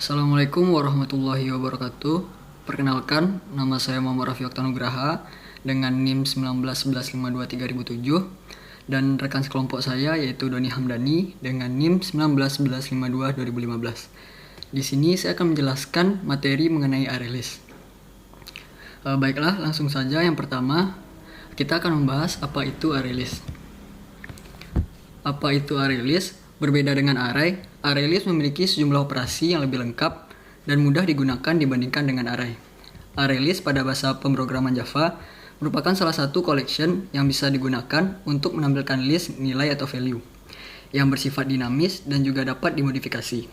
Assalamualaikum warahmatullahi wabarakatuh. Perkenalkan, nama saya Muhammad Rafi Oktanugraha dengan NIM 1911523007 dan rekan sekelompok saya yaitu Doni Hamdani dengan NIM 1911522015. Di sini saya akan menjelaskan materi mengenai array list. Baiklah, langsung saja. Yang pertama, kita akan membahas apa itu array list. Apa itu array list? Berbeda dengan array list memiliki sejumlah operasi yang lebih lengkap dan mudah digunakan dibandingkan dengan array. Array list pada bahasa pemrograman Java merupakan salah satu collection yang bisa digunakan untuk menampilkan list nilai atau value yang bersifat dinamis dan juga dapat dimodifikasi.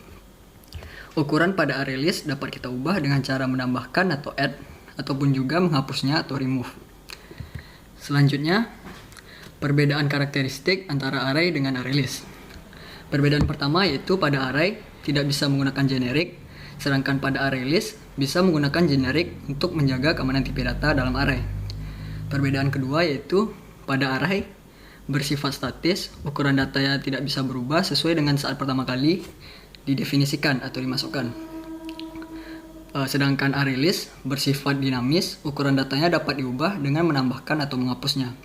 Ukuran pada array list dapat kita ubah dengan cara menambahkan atau add ataupun juga menghapusnya atau remove. Selanjutnya, perbedaan karakteristik antara array dengan array list. Perbedaan pertama yaitu pada array tidak bisa menggunakan generik, sedangkan pada array list bisa menggunakan generik untuk menjaga keamanan tipe data dalam array. Perbedaan kedua yaitu pada array bersifat statis, ukuran datanya tidak bisa berubah sesuai dengan saat pertama kali didefinisikan atau dimasukkan. Sedangkan array list bersifat dinamis, ukuran datanya dapat diubah dengan menambahkan atau menghapusnya.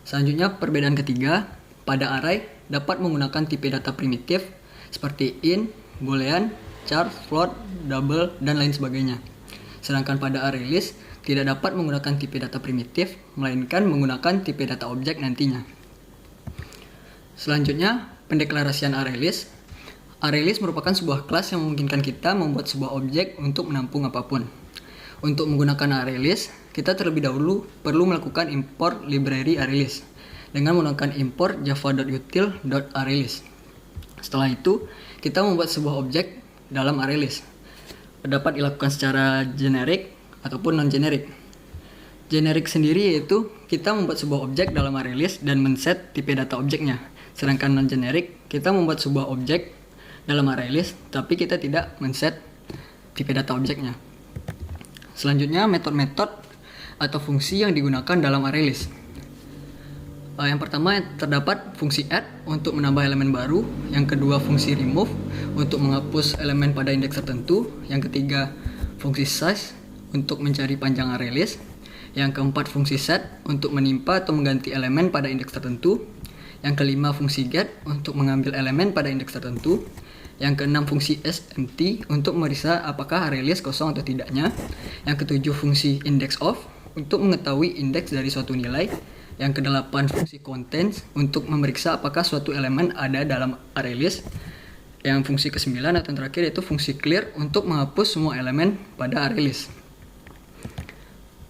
Selanjutnya, perbedaan ketiga, pada array dapat menggunakan tipe data primitif seperti int, boolean, char, float, double, dan lain sebagainya. Sedangkan pada array list tidak dapat menggunakan tipe data primitif, melainkan menggunakan tipe data objek nantinya. Selanjutnya, pendeklarasian array list. Array list merupakan sebuah kelas yang memungkinkan kita membuat sebuah objek untuk menampung apapun. Untuk menggunakan array list, kita terlebih dahulu perlu melakukan import library array list dengan menggunakan import java.util.arraylist. Setelah itu, kita membuat sebuah objek dalam array list. Dapat dilakukan secara generik ataupun non-generik. Generik sendiri yaitu kita membuat sebuah objek dalam array list dan men-set tipe data objeknya. Sedangkan non-generik, kita membuat sebuah objek dalam array list, tapi kita tidak men-set tipe data objeknya. Selanjutnya, metode-metode atau fungsi yang digunakan dalam array list. Yang pertama terdapat fungsi add untuk menambah elemen baru, yang kedua fungsi remove untuk menghapus elemen pada indeks tertentu, yang ketiga fungsi size untuk mencari panjang array list, yang keempat fungsi set untuk menimpa atau mengganti elemen pada indeks tertentu, yang kelima fungsi get untuk mengambil elemen pada indeks tertentu, yang keenam fungsi sempty untuk memeriksa apakah array list kosong atau tidaknya, yang ketujuh fungsi index of untuk mengetahui indeks dari suatu nilai, yang kedelapan fungsi contains untuk memeriksa apakah suatu elemen ada dalam array list. Yang fungsi kesembilan atau yang terakhir yaitu fungsi clear untuk menghapus semua elemen pada array list.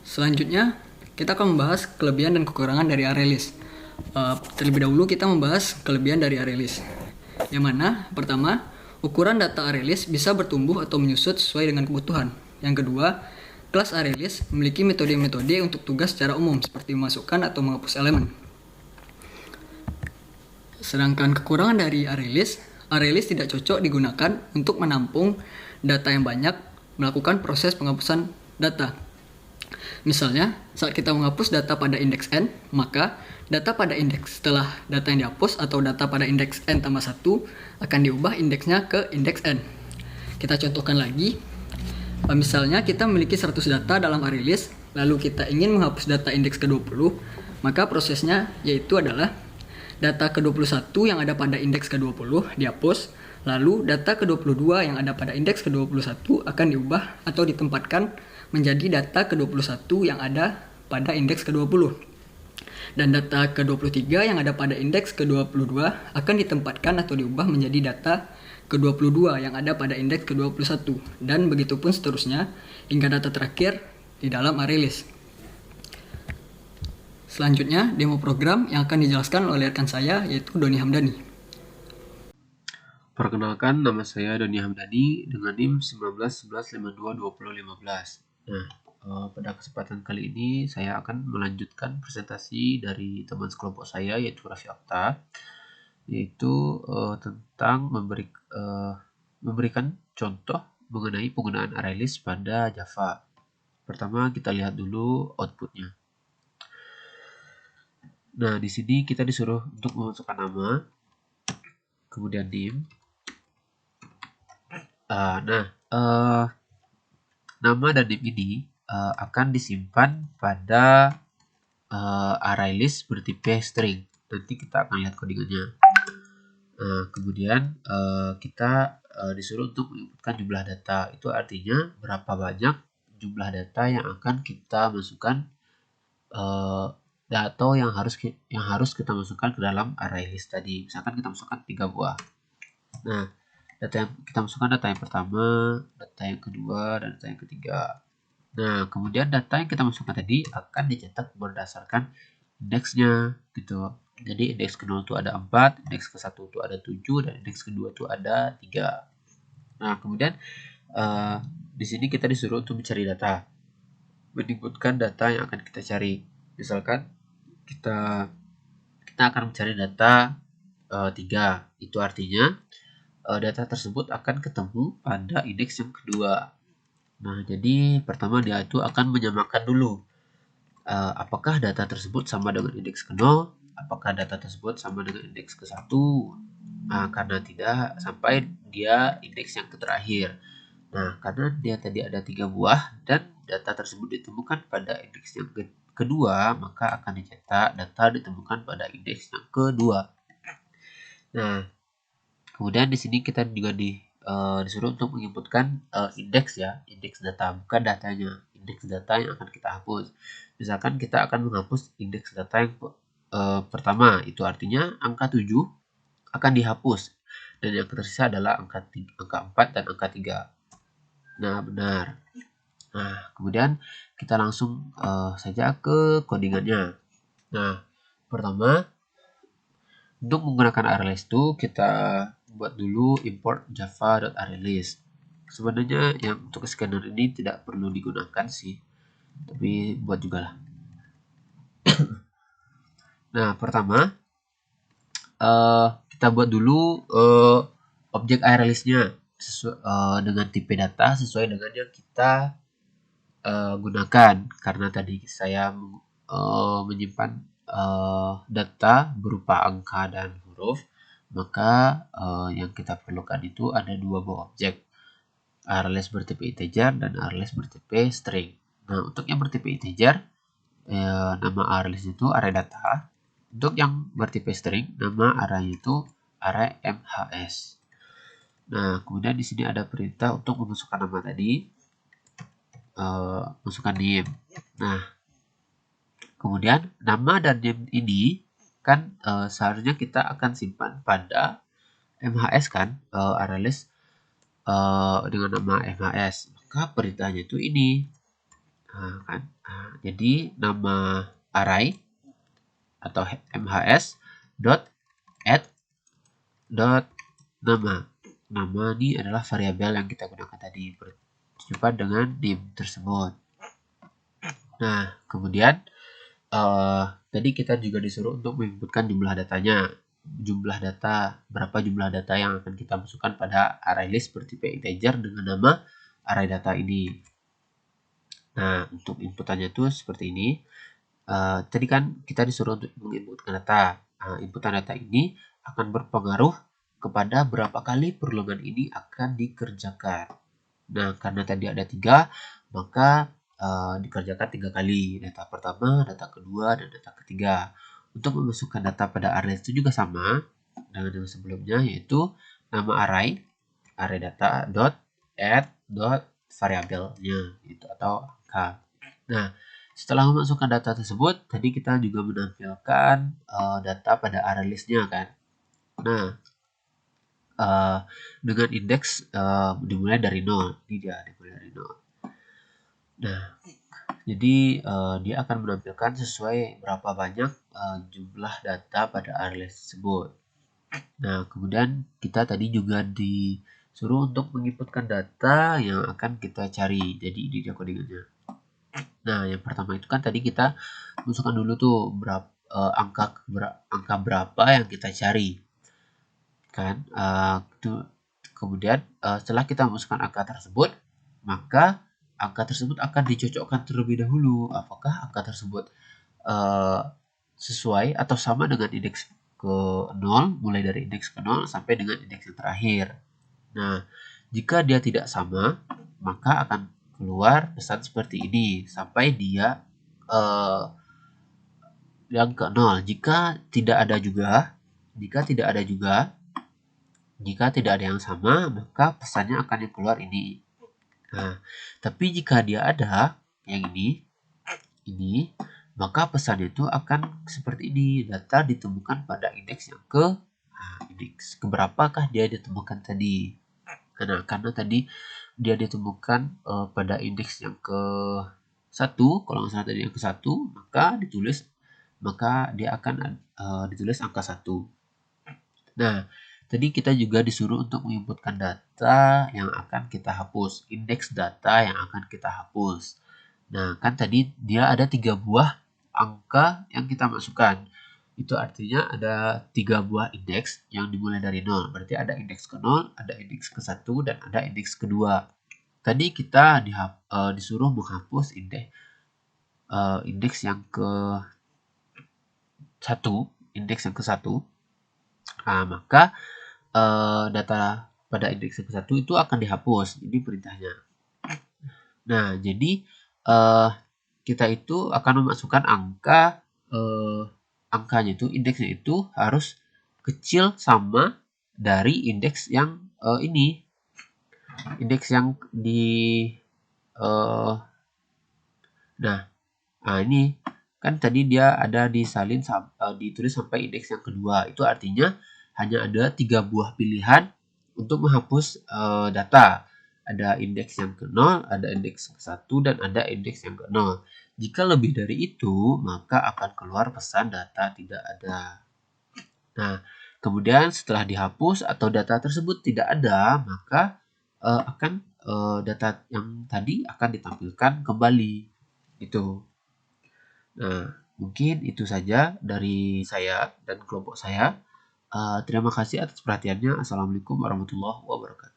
Selanjutnya, kita akan membahas kelebihan dan kekurangan dari array list. Terlebih dahulu kita membahas kelebihan dari array list. Yang mana, pertama, ukuran data array list bisa bertumbuh atau menyusut sesuai dengan kebutuhan. Yang kedua, kelas array list memiliki metode-metode untuk tugas secara umum seperti memasukkan atau menghapus elemen. Sedangkan kekurangan dari array list tidak cocok digunakan untuk menampung data yang banyak, melakukan proses penghapusan data. Misalnya, saat kita menghapus data pada indeks n, maka data pada indeks setelah data yang dihapus atau data pada indeks n tambah 1 akan diubah indeksnya ke indeks n. Kita contohkan lagi. Misalnya kita memiliki 100 data dalam array list, lalu kita ingin menghapus data indeks ke-20, maka prosesnya yaitu adalah data ke-21 yang ada pada indeks ke-20 dihapus, lalu data ke-22 yang ada pada indeks ke-21 akan diubah atau ditempatkan menjadi data ke-21 yang ada pada indeks ke-20. Dan data ke-23 yang ada pada indeks ke-22 akan ditempatkan atau diubah menjadi data ke-22 yang ada pada indeks ke-21, dan begitupun seterusnya hingga data terakhir di dalam array list. Selanjutnya, demo program yang akan dijelaskan oleh rekan saya yaitu Doni Hamdani. Perkenalkan, nama saya Doni Hamdani dengan NIM 1911522015. Pada kesempatan kali ini saya akan melanjutkan presentasi dari teman sekelompok saya yaitu Raffi Okta, yaitu tentang memberikan contoh mengenai penggunaan array list pada Java. Pertama kita lihat dulu outputnya. Nah, di sini kita disuruh untuk memasukkan nama, kemudian NIM, Nah, nama dan dim ini akan disimpan pada array list bertipe string. Nanti kita akan lihat codingannya. Kemudian kita disuruh untuk menginputkan jumlah data. Itu artinya berapa banyak jumlah data yang akan kita masukkan atau yang harus kita masukkan ke dalam array list tadi. Misalkan kita masukkan 3 buah. Nah, data yang kita masukkan data yang pertama, data yang kedua, dan data yang ketiga. Nah, kemudian data yang kita masukkan tadi akan dicetak berdasarkan indeksnya gitu. Jadi indeks ke-0 itu ada 4, indeks ke-1 itu ada 7, dan indeks ke-2 itu ada 3. Nah, kemudian di sini kita disuruh untuk mencari data. Menginputkan data yang akan kita cari. Misalkan kita akan mencari data 3. Itu artinya data tersebut akan ketemu pada indeks yang kedua. Nah, jadi pertama dia itu akan menyamakan dulu apakah data tersebut sama dengan indeks ke-0, apakah data tersebut sama dengan indeks ke-1. Karena tidak, sampai dia indeks yang terakhir. Nah, karena dia tadi ada 3 buah dan data tersebut ditemukan pada indeks yang kedua, maka akan dicetak data ditemukan pada indeks yang kedua. Nah, kemudian di sini kita juga disuruh untuk menginputkan indeks ya, indeks data, bukan datanya, indeks data yang akan kita hapus. Misalkan kita akan menghapus indeks data yang pertama, itu artinya angka 7 akan dihapus dan yang tersisa adalah angka 4 dan angka 3. Nah, benar. Nah, kemudian kita langsung saja ke codingannya. Nah, pertama untuk menggunakan ArrayList itu kita buat dulu import java.arraylist. Sebenarnya yang untuk scanner ini tidak perlu digunakan sih, tapi buat juga lah. Nah, pertama kita buat dulu objek ArrayList-nya dengan tipe data sesuai dengan yang kita gunakan. Karena tadi saya menyimpan data berupa angka dan huruf, maka yang kita perlukan itu ada 2 buah objek, ArrayList bertipe integer dan ArrayList bertipe string. Nah, untuk yang bertipe integer, nama ArrayList itu array data. Untuk yang bertipe string, nama array itu array MHS. Nah, kemudian di sini ada perintah untuk memasukkan nama tadi, masukkan dim. Nah, kemudian nama dan dim ini kan seharusnya kita akan simpan pada MHS kan, ArrayList dengan nama MHS. Maka perintahnya itu ini kan. Jadi nama array atau MHS dot add dot nama ini adalah variabel yang kita gunakan tadi berjumpa dengan dim tersebut. Nah, kemudian tadi kita juga disuruh untuk menginputkan jumlah datanya. Berapa jumlah data yang akan kita masukkan pada array list bertipe integer dengan nama array data ini. Nah, untuk inputannya itu seperti ini. Tadi kan kita disuruh untuk menginputkan data. Inputan data ini akan berpengaruh kepada berapa kali perlumbaan ini akan dikerjakan. Nah, karena tadi ada 3, maka dikerjakan 3 kali. Data pertama, data kedua, dan data ketiga. Untuk memasukkan data pada array itu juga sama dengan yang sebelumnya, yaitu nama array data dot add dot variabelnya itu atau angka. Nah, setelah memasukkan data tersebut, tadi kita juga menampilkan data pada array list-nya kan. Nah, dengan indeks dimulai dari 0. Ini dia dimulai dari 0. Nah, jadi dia akan menampilkan sesuai berapa banyak jumlah data pada array list tersebut. Nah, kemudian kita tadi juga disuruh untuk menginputkan data yang akan kita cari. Jadi ini dia codingannya. Nah, yang pertama itu kan tadi kita masukkan dulu tuh angka berapa yang kita cari. Kan? Kemudian setelah kita memasukkan angka tersebut, maka angka tersebut akan dicocokkan terlebih dahulu. Apakah angka tersebut sesuai atau sama dengan indeks ke 0, mulai dari indeks ke 0 sampai dengan indeks yang terakhir. Nah, Jika dia tidak sama, maka akan keluar pesan seperti ini sampai dia yang ke 0. Jika tidak ada juga, jika tidak ada yang sama, maka pesannya akan yang keluar ini. Nah, tapi jika dia ada yang ini, maka pesan itu akan seperti ini. Data ditemukan pada indeks yang indeks keberapakah dia ditemukan tadi? Karena tadi dia ditemukan pada indeks yang ke 1, kalau nggak salah tadi yang ke 1, maka dia akan ditulis angka 1. Nah, tadi kita juga disuruh untuk menginputkan data yang akan kita hapus, indeks data yang akan kita hapus. Nah, kan tadi dia ada 3 buah angka yang kita masukkan. Itu artinya ada 3 buah indeks yang dimulai dari 0. Berarti ada indeks ke 0, ada indeks ke 1, dan ada indeks kedua. Tadi kita disuruh menghapus indeks yang ke 1, Nah, maka data pada indeks yang ke 1 itu akan dihapus. Ini perintahnya. Nah, jadi kita itu akan memasukkan angkanya itu, indeksnya itu harus kecil sama dari indeks yang ini. Indeks yang di nah ini kan tadi dia ada disalin ditulis sampai indeks yang kedua. Itu artinya hanya ada 3 buah pilihan untuk menghapus data. Ada indeks yang ke 0, ada indeks ke 1, dan ada indeks yang ke 0. Jika lebih dari itu, maka akan keluar pesan data tidak ada. Nah, kemudian setelah dihapus atau data tersebut tidak ada, maka data yang tadi akan ditampilkan kembali. Itu. Nah, mungkin itu saja dari saya dan kelompok saya. Terima kasih atas perhatiannya. Assalamualaikum warahmatullahi wabarakatuh.